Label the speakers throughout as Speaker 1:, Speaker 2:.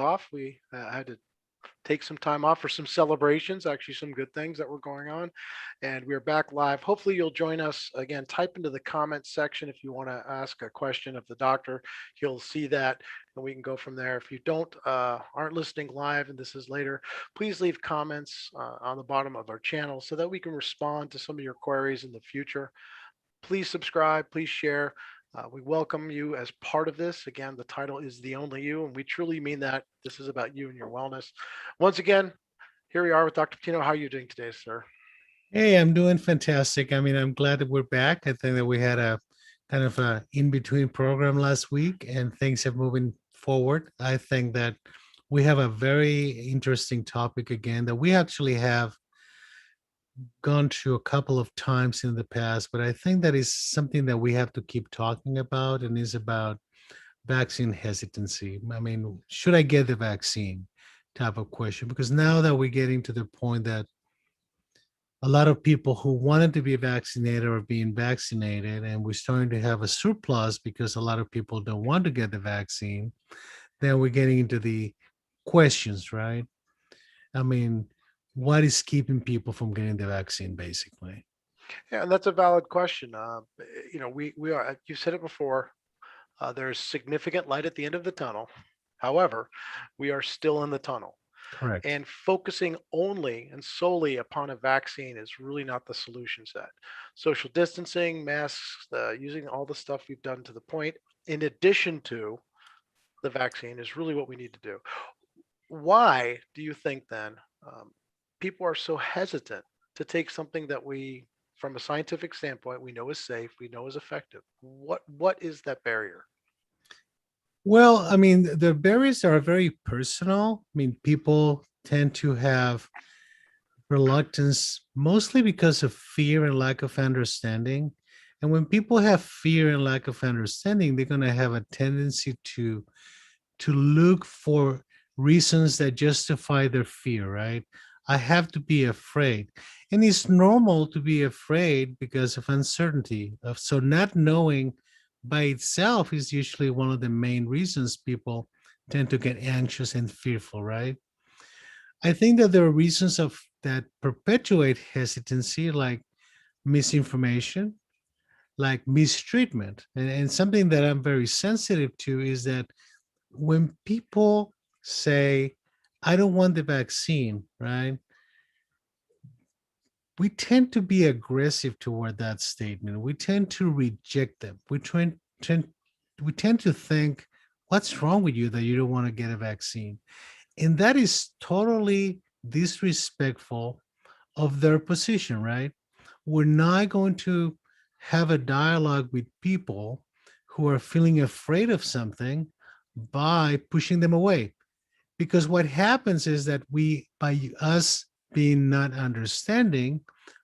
Speaker 1: off. We had to take some time off for some celebrations, actually some good things that were going on. And we're back live. Hopefully you'll join us again. Type into the comments section if you want to ask a question of the doctor. He'll see that and we can go from there. If you don't aren't listening live and this is later, please leave comments on the bottom of our channel so that we can respond to some of your queries in the future. Please subscribe, please share. We welcome you as part of this. Again, the title is The Only You, and we truly mean that. This is about you and your wellness. Once again, here we are with Dr. Patino. How are you doing today, sir?
Speaker 2: Hey, I'm doing fantastic. I mean, I'm glad that we're back. I think that we had a kind of a in-between program last week and things are moving forward. I think that we have a very interesting topic again that we actually have gone to a couple of times in the past, but I think that is something that we have to keep talking about and is about vaccine hesitancy. I mean, should I get the vaccine type of question? Because now that we're getting to the point that a lot of people who wanted to be vaccinated are being vaccinated, and we're starting to have a surplus because a lot of people don't want to get the vaccine. Then we're getting into the questions, right? I mean, what is keeping people from getting the vaccine, basically?
Speaker 1: Yeah, and that's a valid question. We are. You said it before. There's significant light at the end of the tunnel. However, we are still in the tunnel.
Speaker 2: Correct.
Speaker 1: And focusing only and solely upon a vaccine is really not the solution set. Social distancing, masks, using all the stuff we've done to the point, in addition to the vaccine, is really what we need to do. Why do you think then people are so hesitant to take something that we, from a scientific standpoint, we know is safe, we know is effective? What is that barrier?
Speaker 2: Well, I mean, the barriers are very personal. I mean, people tend to have reluctance mostly because of fear and lack of understanding. And when people have fear and lack of understanding, they're going to have a tendency to look for reasons that justify their fear, right? I have to be afraid. And it's normal to be afraid because of uncertainty. So not knowing by itself is usually one of the main reasons people tend to get anxious and fearful, right? I think that there are reasons of that perpetuate hesitancy, like misinformation, like mistreatment. And something that I'm very sensitive to is that when people say, I don't want the vaccine, right? We tend to be aggressive toward that statement. We tend to reject them. We tend to think, what's wrong with you that you don't want to get a vaccine? And that is totally disrespectful of their position, right? We're not going to have a dialogue with people who are feeling afraid of something by pushing them away. Because what happens is that by us being not understanding,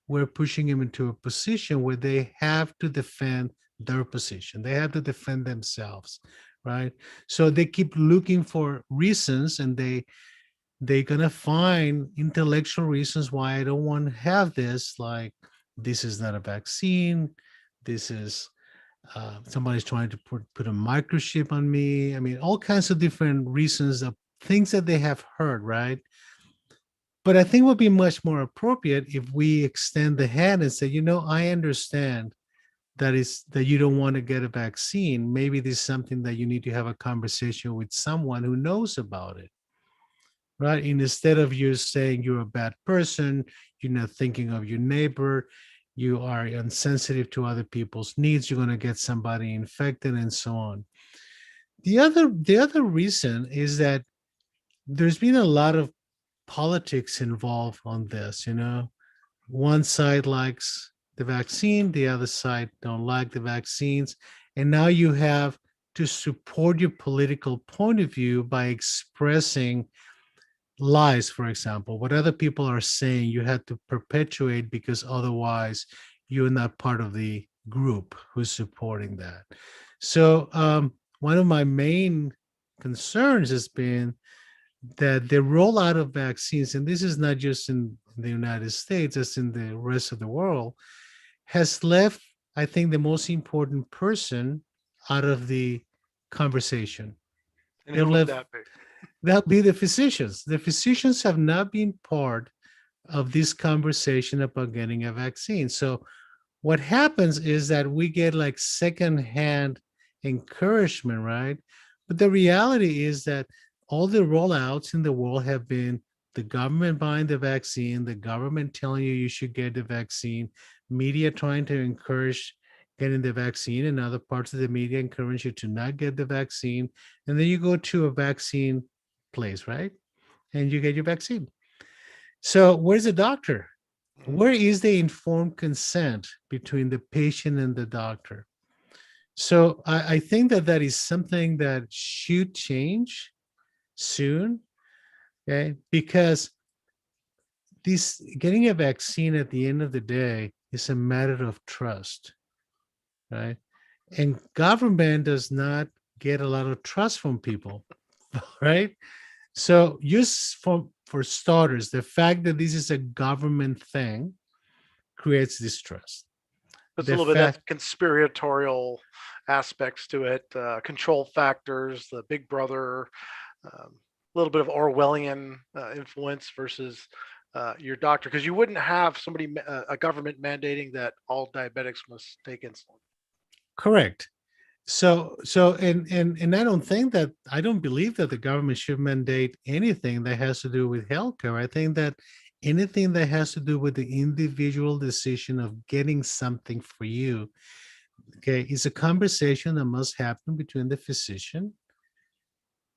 Speaker 2: we're pushing them into a position where they have to defend their position. They have to defend themselves, right? So they keep looking for reasons, and they're gonna find intellectual reasons why I don't want to have this. Like, this is not a vaccine. This is somebody's trying to put a microchip on me. I mean, all kinds of different reasons of things that they have heard, right? But I think it would be much more appropriate if we extend the hand and say, I understand that you don't want to get a vaccine. Maybe this is something that you need to have a conversation with someone who knows about it, right? And instead of you saying you're a bad person, you're not thinking of your neighbor, you are insensitive to other people's needs, you're going to get somebody infected and so on. The other reason is that there's been a lot of politics involved on this. One side likes the vaccine, the other side don't like the vaccines, and now you have to support your political point of view by expressing lies. For example, what other people are saying, you have to perpetuate because otherwise you're not part of the group who's supporting that. So one of my main concerns has been that the rollout of vaccines, and this is not just in the United States, it's in the rest of the world, has left, I think, the most important person out of the conversation.
Speaker 1: And
Speaker 2: They've
Speaker 1: who would
Speaker 2: left
Speaker 1: that be?
Speaker 2: That'll be the physicians. The physicians have not been part of this conversation about getting a vaccine. So what happens is that we get like secondhand encouragement, right? But the reality is that all the rollouts in the world have been the government buying the vaccine, the government telling you you should get the vaccine, media trying to encourage getting the vaccine, and other parts of the media encourage you to not get the vaccine. And then you go to a vaccine place, right? And you get your vaccine. So where's the doctor? Where is the informed consent between the patient and the doctor? So I think that that is something that should change soon, okay? Because this getting a vaccine at the end of the day is a matter of trust, right? And government does not get a lot of trust from people, right? So just for starters, the fact that this is a government thing creates distrust.
Speaker 1: There's a
Speaker 2: The
Speaker 1: little bit of
Speaker 2: fact,
Speaker 1: that conspiratorial aspects to it, control factors, the big brother, a little bit of Orwellian influence versus your doctor, because you wouldn't have somebody, a government mandating that all diabetics must take insulin.
Speaker 2: correct. And I don't think that I don't believe that the government should mandate anything that has to do with healthcare. I think that anything that has to do with the individual decision of getting something for you, okay, is a conversation that must happen between the physician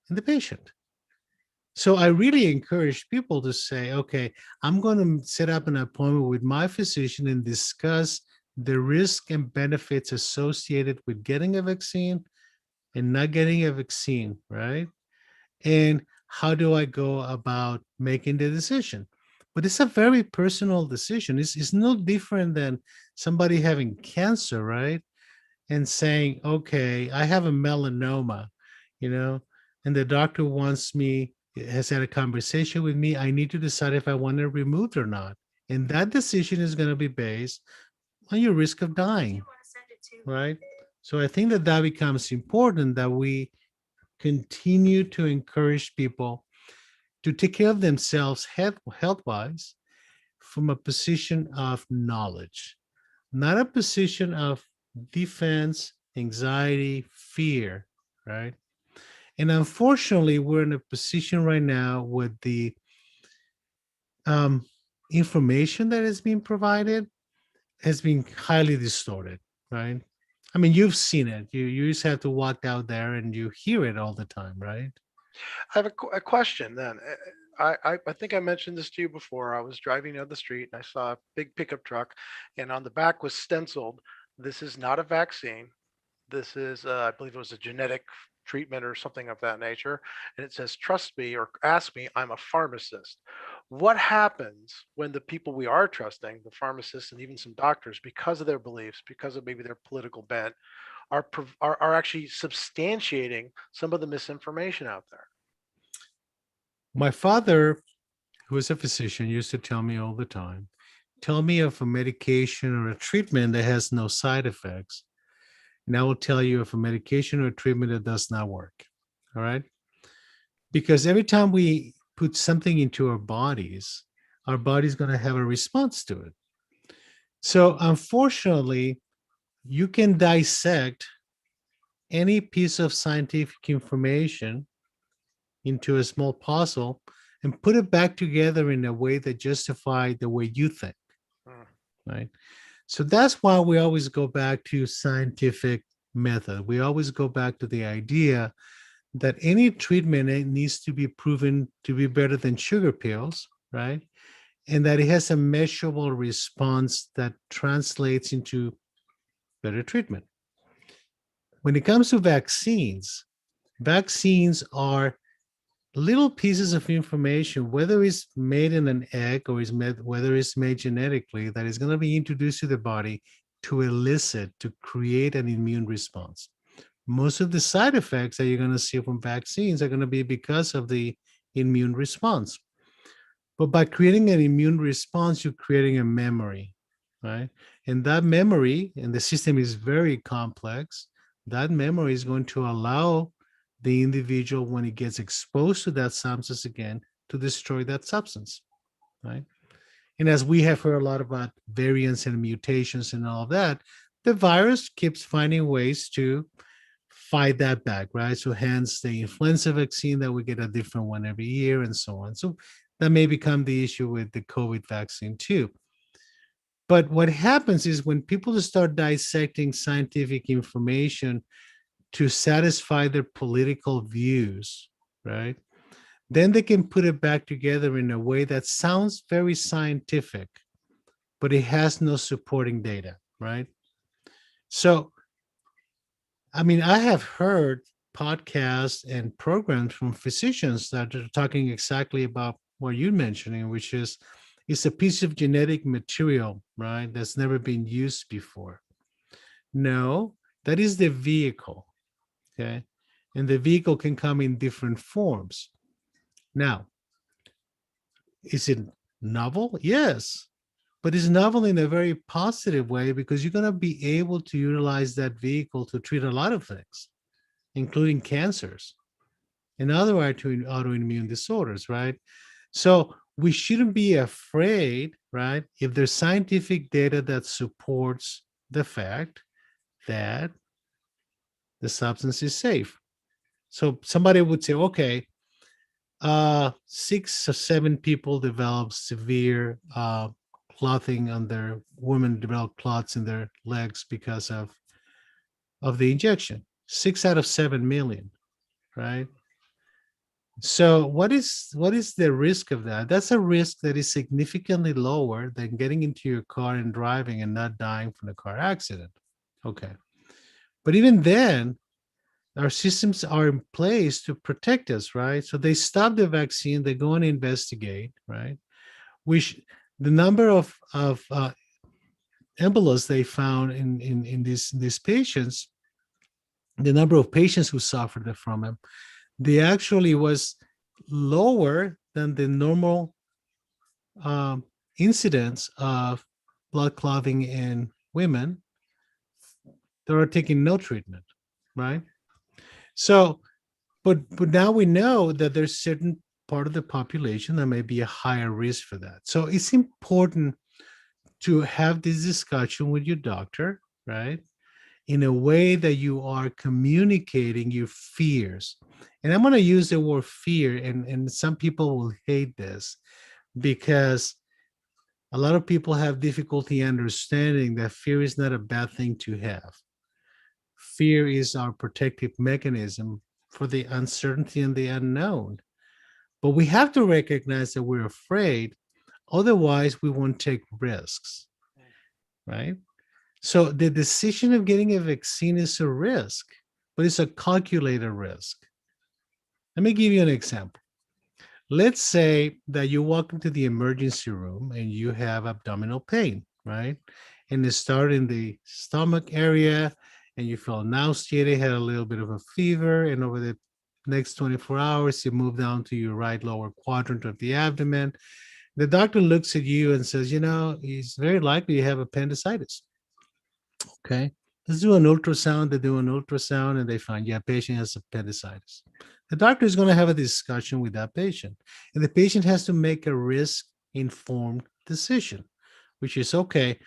Speaker 2: and the patient. So I really encourage people to say, okay, I'm going to set up an appointment with my physician and discuss the risk and benefits associated with getting a vaccine and not getting a vaccine, right? And how do I go about making the decision? But it's a very personal decision. It's no different than somebody having cancer, right? And saying, okay, I have a melanoma, you know, and the doctor wants me, has had a conversation with me. I need to decide if I want it removed or not. And that decision is going to be based on your risk of dying, right? So I think that that becomes important that we continue to encourage people to take care of themselves health wise from a position of knowledge, not a position of defense, anxiety, fear, right? And unfortunately, we're in a position right now with the um, information that is being provided has been highly distorted, right? I mean, you've seen it. You just have to walk out there and you hear it all the time, right?
Speaker 1: I have a question then. I think I mentioned this to you before. I was driving down the street and I saw a big pickup truck, and on the back was stenciled, "This is not a vaccine. This is, I believe it was a genetic treatment or something of that nature." And it says, "Trust me or ask me. I'm a pharmacist." What happens when the people we are trusting, the pharmacists and even some doctors, because of their beliefs, because of maybe their political bent, are actually substantiating some of the misinformation out there?
Speaker 2: My father, who was a physician, used to tell me all the time, tell me of a medication or a treatment that has no side effects. And I will tell you of a medication or a treatment that does not work. All right. Because every time we put something into our body's going to have a response to it. So unfortunately, you can dissect any piece of scientific information into a small puzzle and put it back together in a way that justifies the way you think,
Speaker 1: Mm.
Speaker 2: right? So that's why we always go back to scientific method. We always go back to the idea that any treatment needs to be proven to be better than sugar pills, right? And that it has a measurable response that translates into better treatment. When it comes to vaccines, vaccines are little pieces of information, whether it's made in an egg or is made, whether it's made genetically, that is going to be introduced to the body to elicit, to create an immune response. Most of the side effects that you're going to see from vaccines are going to be because of the immune response. But by creating an immune response, you're creating a memory, right? And that memory, and the system is very complex, that memory is going to allow the individual, when he gets exposed to that substance again, to destroy that substance, right? And as we have heard a lot about variants and mutations and all of that, the virus keeps finding ways to fight that back, right? So hence the influenza vaccine that we get a different one every year and so on. So that may become the issue with the COVID vaccine too. But what happens is when people start dissecting scientific information to satisfy their political views, right? Then they can put it back together in a way that sounds very scientific, but it has no supporting data, right? So, I mean, I have heard podcasts and programs from physicians that are talking exactly about what you're mentioning, which is it's a piece of genetic material, right? That's never been used before. No, that is the vehicle, okay? And the vehicle can come in different forms. Now, is it novel? Yes, but it's novel in a very positive way because you're going to be able to utilize that vehicle to treat a lot of things, including cancers and other autoimmune disorders, right? So we shouldn't be afraid, right? If there's scientific data that supports the fact that the substance is safe. So somebody would say, okay, 6 or 7 people develop severe clotting on their women develop clots in their legs because of the injection. 6 out of 7 million, right? So what is the risk of that? That's a risk that is significantly lower than getting into your car and driving and not dying from a car accident. Okay. But even then, our systems are in place to protect us, right? So they stop the vaccine, they go and investigate, right? Which the number of embolas they found in these patients, the number of patients who suffered from them, they actually was lower than the normal um, incidence of blood clotting in women that are taking no treatment, right? So, but now we know that there's certain part of the population that may be a higher risk for that. So it's important to have this discussion with your doctor, right? In a way that you are communicating your fears. And I'm going to use the word fear, and some people will hate this because a lot of people have difficulty understanding that fear is not a bad thing to have. Fear is our protective mechanism for the uncertainty and the unknown. But we have to recognize that we're afraid, otherwise, we won't take risks, right? So the decision of getting a vaccine is a risk, but it's a calculated risk. Let me give you an example. Let's say that you walk into the emergency room and you have abdominal pain, right? And it started in the stomach area and you feel nauseated, had a little bit of a fever, and over the next 24 hours, you move down to your right lower quadrant of the abdomen. The doctor looks at you and says, it's very likely you have appendicitis. Okay. Let's do an ultrasound. They do an ultrasound and they find, yeah, patient has appendicitis. The doctor is going to have a discussion with that patient, and the patient has to make a risk informed decision, which is okay.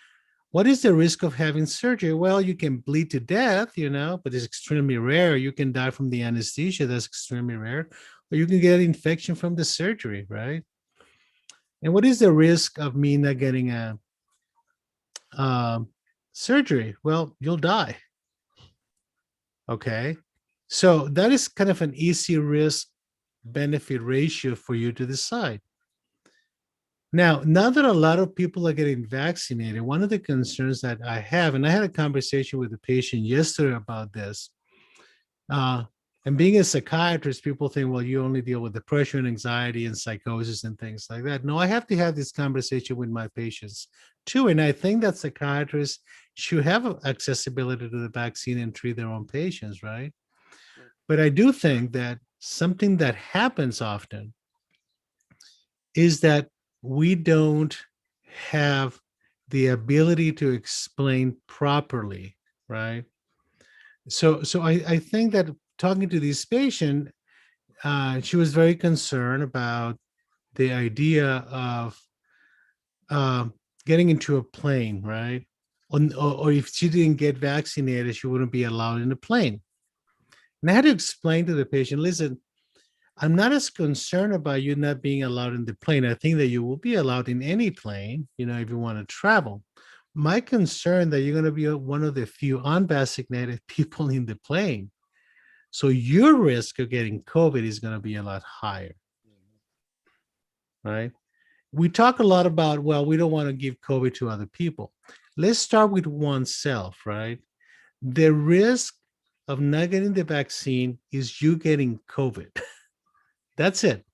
Speaker 2: What is the risk of having surgery? Well, you can bleed to death, but it's extremely rare. You can die from the anesthesia. That's extremely rare. Or you can get an infection from the surgery, right? And what is the risk of me not getting a surgery? Well, you'll die. Okay. So that is kind of an easy risk benefit ratio for you to decide. Now that a lot of people are getting vaccinated, one of the concerns that I have, and I had a conversation with a patient yesterday about this, and being a psychiatrist, people think, well, you only deal with depression, and anxiety, and psychosis and things like that. No, I have to have this conversation with my patients too. And I think that psychiatrists should have accessibility to the vaccine and treat their own patients, right? But I do think that something that happens often is that we don't have the ability to explain properly, right? So I think that talking to this patient, she was very concerned about the idea of uh, getting into a plane, right? Or if she didn't get vaccinated, she wouldn't be allowed in the plane. And I had to explain to the patient, listen, I'm not as concerned about you not being allowed in the plane. I think that you will be allowed in any plane, if you want to travel. My concern that you're going to be one of the few unvaccinated people in the plane. So your risk of getting COVID is going to be a lot higher, right? We talk a lot about, well, we don't want to give COVID to other people. Let's start with oneself, right? The risk of not getting the vaccine is you getting COVID. That's it.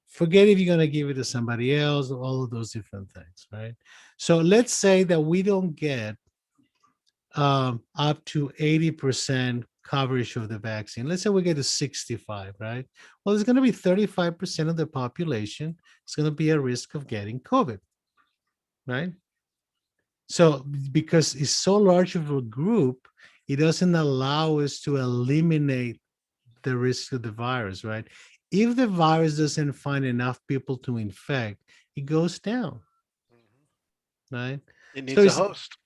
Speaker 2: Forget if you're going to give it to somebody else, all of those different things, right? So let's say that we don't get up to 80% coverage of the vaccine. Let's say we get to 65, right? Well, there's going to be 35% of the population is going to be at risk of getting COVID, right? So because it's so large of a group, it doesn't allow us to eliminate the risk of the virus, right? If the virus doesn't find enough people to infect, it goes down, right?
Speaker 1: It
Speaker 2: So
Speaker 1: needs a
Speaker 2: it's
Speaker 1: host.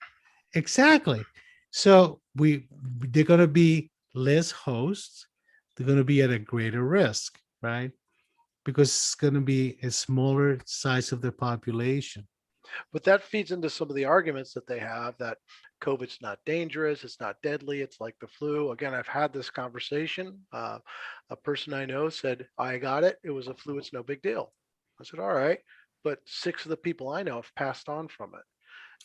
Speaker 2: exactly. So they're going to be less hosts. They're going to be at a greater risk, right? Because it's going to be a smaller size of the population.
Speaker 1: But that feeds into some of the arguments that they have that COVID's not dangerous, it's not deadly, it's like the flu. Again, I've had this conversation. A person I know said, I got it. It was a flu. It's no big deal. I said, all right. But 6 of the people I know have passed on from it.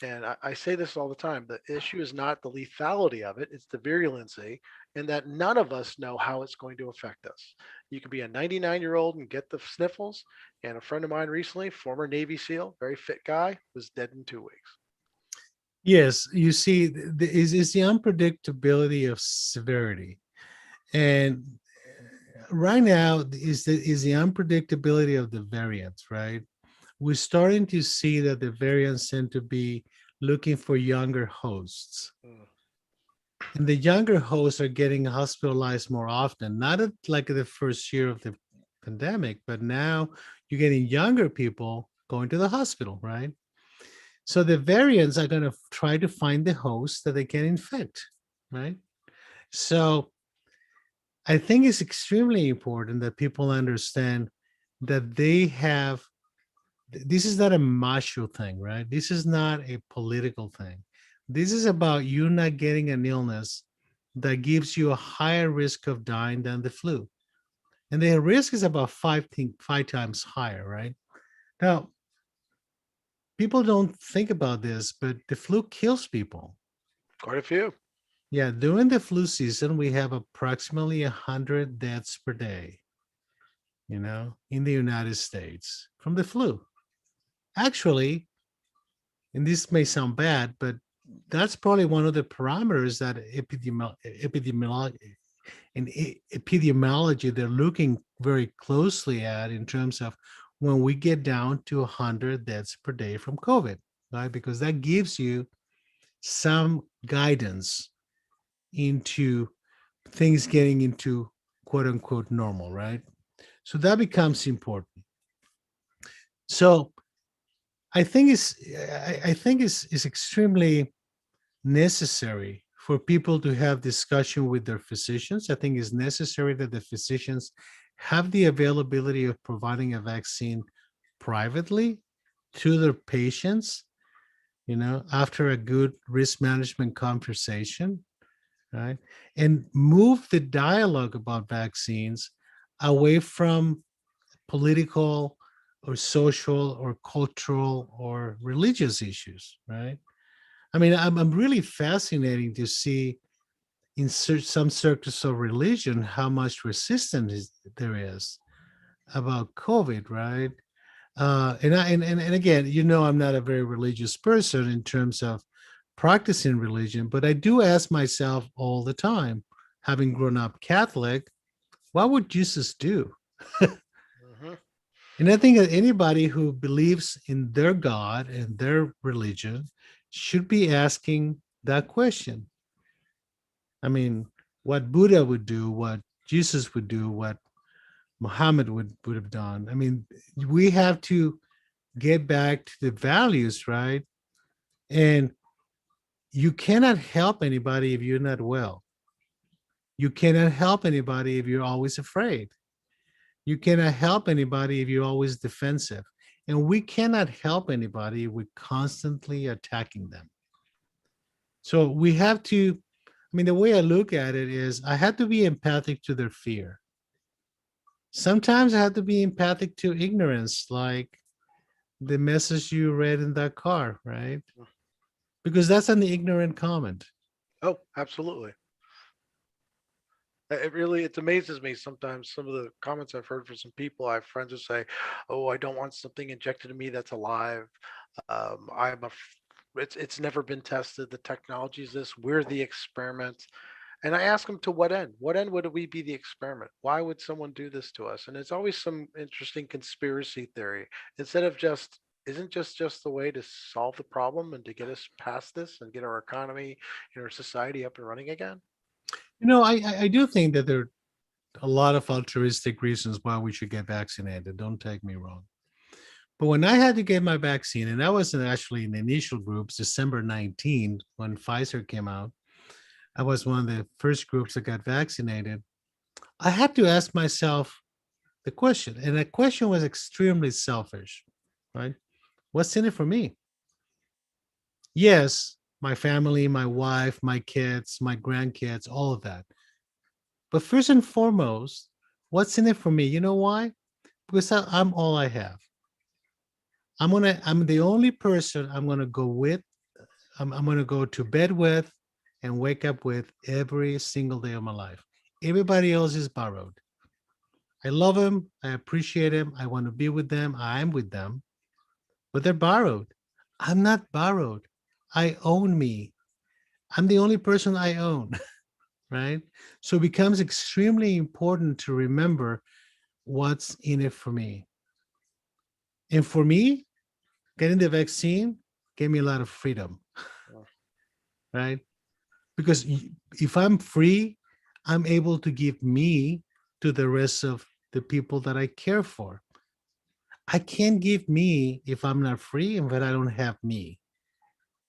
Speaker 1: And I say this all the time. The issue is not the lethality of it, it's the virulency, and that none of us know how it's going to affect us. You can be a 99-year-old and get the sniffles. And a friend of mine recently, former Navy SEAL, very fit guy, was dead in 2 weeks.
Speaker 2: Yes, you see, is the unpredictability of severity, and right now is the unpredictability of the variants, right? We're starting to see that the variants tend to be looking for younger hosts.
Speaker 1: Mm.
Speaker 2: And the younger hosts are getting hospitalized more often, not at like the first year of the pandemic, but now you're getting younger people going to the hospital, right? So the variants are going to try to find the host that they can infect, right? So I think it's extremely important that people understand that they have, this is not a macho thing, right? This is not a political thing. This is about you not getting an illness that gives you a higher risk of dying than the flu. And the risk is about five times higher, right? Now, people don't think about this, but the flu kills people.
Speaker 1: Quite a few.
Speaker 2: Yeah, during the flu season, we have approximately 100 deaths per day, in the United States from the flu. Actually, and this may sound bad, but that's probably one of the parameters that epidemiology they're looking very closely at in terms of when we get down to 100 deaths per day from COVID, right? Because that gives you some guidance into things getting into quote unquote normal, right? So that becomes important. So I think it's extremely necessary for people to have discussion with their physicians. I think it's necessary that the physicians have the availability of providing a vaccine privately to their patients, after a good risk management conversation, right? And move the dialogue about vaccines away from political or social or cultural or religious issues, right? I mean, I'm really fascinating to see in some circles of religion how much resistance there is about COVID, right? And again, I'm not a very religious person in terms of practicing religion, but I do ask myself all the time, having grown up Catholic, what would Jesus do?
Speaker 1: Hmm.
Speaker 2: And I think that anybody who believes in their God and their religion should be asking that question. I mean, what Buddha would do, what Jesus would do, what Muhammad would have done. I mean, we have to get back to the values, right? And you cannot help anybody if you're not well. You cannot help anybody if you're always afraid. You cannot help anybody if you're always defensive. And we cannot help anybody if we're constantly attacking them. So we have to, I mean, the way I look at it is I have to be empathic to their fear. Sometimes I have to be empathic to ignorance, like the message you read in that car, right? Because that's an ignorant comment.
Speaker 1: Oh, absolutely. It amazes me sometimes some of the comments I've heard from some people. I have friends who say, "Oh, I don't want something injected in me that's alive. I'm a, it's never been tested. The technology is this. We're the experiment." And I ask them, to what end? What end would we be the experiment? Why would someone do this to us? And it's always some interesting conspiracy theory instead of just, isn't just the way to solve the problem and to get us past this and get our economy and our society up and running again?
Speaker 2: I do think that there are a lot of altruistic reasons why we should get vaccinated. Don't take me wrong. But when I had to get my vaccine, and I wasn't actually in the initial groups, December 19th, when Pfizer came out, I was one of the first groups that got vaccinated. I had to ask myself the question, and the question was extremely selfish, right? What's in it for me? Yes, my family, my wife, my kids, my grandkids, all of that. But first and foremost, what's in it for me? You know why? Because I'm all I have. I'm the only person I'm gonna go with. I'm gonna go to bed with and wake up with every single day of my life. Everybody else is borrowed. I love them. I appreciate them. I want to be with them. I'm with them, but they're borrowed. I'm not borrowed. I own me. I'm the only person I own, right? So it becomes extremely important to remember what's in it for me. And for me, getting the vaccine gave me a lot of freedom, right? Because if I'm free, I'm able to give me to the rest of the people that I care for. I can't give me if I'm not free and that I don't have me,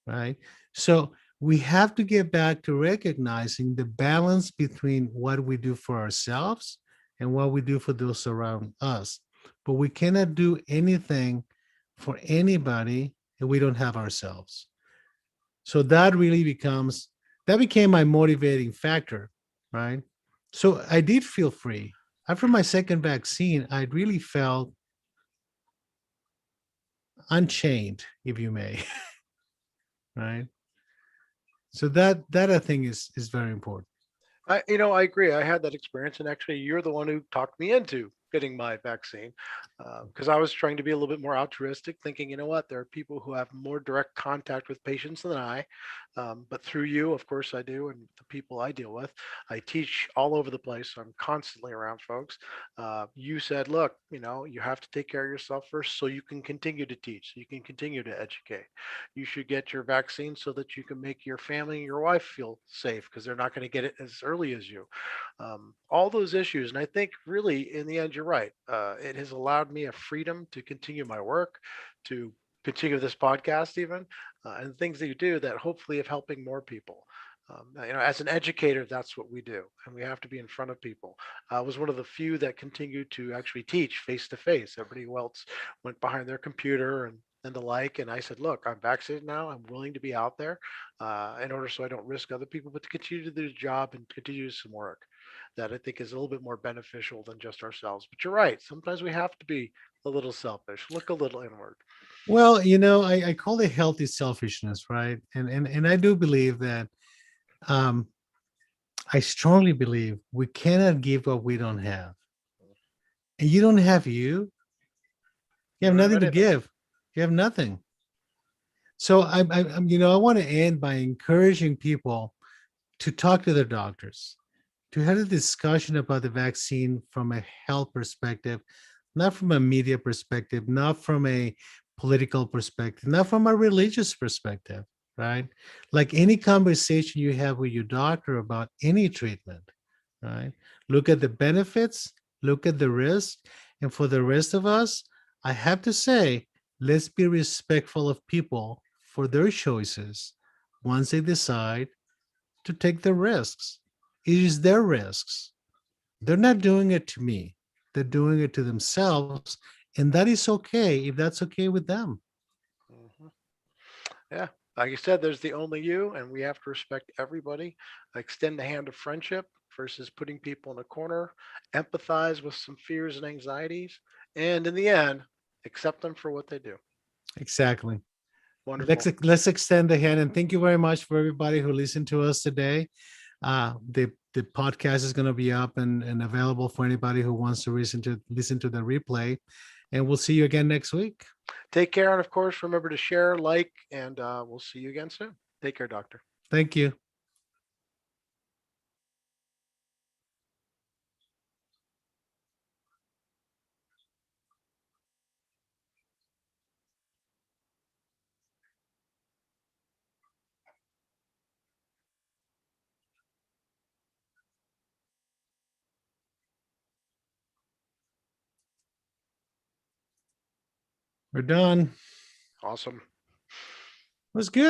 Speaker 2: right? So we have to get back to recognizing the balance between what we do for ourselves and what we do for those around us. But we cannot do anything for anybody if we don't have ourselves. So that became my motivating factor, right? So I did feel free. After my second vaccine, I really felt unchained, if you may, right? So that I think is very important.
Speaker 1: I agree. I had that experience, and actually, you're the one who talked me into getting my vaccine because I was trying to be a little bit more altruistic, thinking, you know what, there are people who have more direct contact with patients than I. But through you, of course, I do, and the people I deal with, I teach all over the place. So I'm constantly around folks. You said, look, you have to take care of yourself first so you can continue to teach, so you can continue to educate. You should get your vaccine so that you can make your family and your wife feel safe because they're not going to get it as early as you. All those issues. And I think really in the end, you're right. It has allowed me a freedom to continue my work, to continue this podcast even, and things that you do that hopefully have helping more people. As an educator, that's what we do, and we have to be in front of people. I was one of the few that continued to actually teach face to face. Everybody else went behind their computer and the like. And I said, look, I'm vaccinated now. I'm willing to be out there in order so I don't risk other people, but to continue to do the job and continue to do some work that I think is a little bit more beneficial than just ourselves. But you're right. Sometimes we have to be a little selfish, look a little inward.
Speaker 2: Well, I call it healthy selfishness, right? And I do believe that um, I strongly believe we cannot give what we don't have. And you don't have you
Speaker 1: You
Speaker 2: have
Speaker 1: don't have
Speaker 2: nothing to
Speaker 1: anything.
Speaker 2: give. You have nothing. So I want to end by encouraging people to talk to their doctors, to have a discussion about the vaccine from a health perspective, not from a media perspective, not from a political perspective, not from a religious perspective, right? Like any conversation you have with your doctor about any treatment, right? Look at the benefits, look at the risk. And for the rest of us, I have to say, let's be respectful of people for their choices once they decide to take the risks. It is their risks. They're not doing it to me, they're doing it to themselves. And that is okay if that's okay with them.
Speaker 1: Mhm. Yeah. Like you said, there's the only you, and we have to respect everybody. Extend the hand of friendship versus putting people in a corner, empathize with some fears and anxieties, and in the end, accept them for what they do.
Speaker 2: Exactly. Let's
Speaker 1: Wonderful.
Speaker 2: let's extend the hand and thank you very much for everybody who listened to us today. The podcast is going to be up and available for anybody who wants to listen to the replay. And we'll see you again next week.
Speaker 1: Take care. And of course, remember to share, like, and we'll see you again soon. Take care, doctor.
Speaker 2: Thank you. We're done.
Speaker 1: Awesome.
Speaker 2: It was good.